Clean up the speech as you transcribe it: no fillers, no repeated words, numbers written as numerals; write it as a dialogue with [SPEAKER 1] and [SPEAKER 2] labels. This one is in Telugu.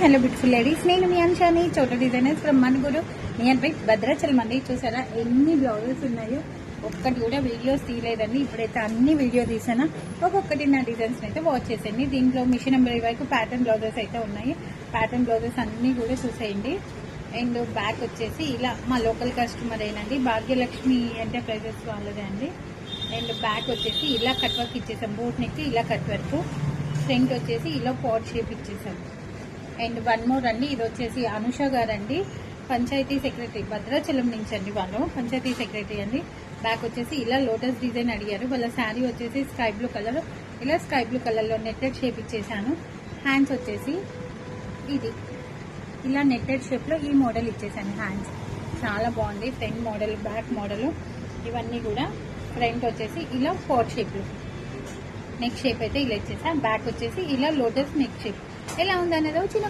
[SPEAKER 1] హలో బ్యూటిఫుల్ లేడీస్, నేను మీ అంశాని చోట designers from Manuguru near by Bhadrachalam అండి. చూసారా ఎన్ని బ్లౌజెస్ ఉన్నాయో, ఒక్కటి కూడా వీడియోస్ తీయలేదండి. ఇప్పుడైతే అన్ని వీడియో తీసానా, ఒక్కొక్కటి నా డిజైన్స్ అయితే వాచ్ చేసేయండి. దీంట్లో మిషన్ ఎంబ్రాయిడరీ వరకు ప్యాటర్న్ బ్లౌజెస్ అయితే ఉన్నాయి. ప్యాటర్న్ బ్లౌజెస్ అన్ని కూడా చూసేయండి. అండ్ బ్యాక్ వచ్చేసి ఇలా మా లోకల్ కస్టమర్ ఏనండి, భాగ్యలక్ష్మి ఎంటర్ప్రైజెస్ వాళ్ళదే అండి. అండ్ బ్యాక్ వచ్చేసి ఇలా కట్ వర్క్ ఇచ్చేసాం, బోట్ నెక్ ఇలా కట్ వర్క్. ఫ్రంట్ వచ్చేసి ఇలా పాట్ షేప్ ఇచ్చేసాం. అండ్ వన్ మోర్ అండి, ఇది వచ్చేసి అనుష గారండి, పంచాయతీ సెక్రటరీ భద్రాచలం నుంచి అండి. వాళ్ళు పంచాయతీ సెక్రటరీ అండి. బ్యాక్ వచ్చేసి ఇలా లోటస్ డిజైన్ అడిగారు. వాళ్ళ శారీ వచ్చేసి స్కై బ్లూ కలర్, ఇలా స్కై బ్లూ కలర్లో నెట్టెడ్ షేప్ ఇచ్చేసాను. హ్యాండ్స్ వచ్చేసి ఇది ఇలా నెట్టెడ్ షేప్లో ఈ మోడల్ ఇచ్చేసాను. హ్యాండ్స్ చాలా బాగుంది. ఫ్రంట్ మోడల్, బ్యాక్ మోడల్ ఇవన్నీ కూడా. ఫ్రంట్ వచ్చేసి ఇలా పాట్ షేప్లో, నెక్ షేప్ అయితే ఇలా ఇచ్చేసా. బ్యాక్ వచ్చేసి ఇలా లోటస్ నెక్ షేప్. ఎలా ఉందనేది చిన్న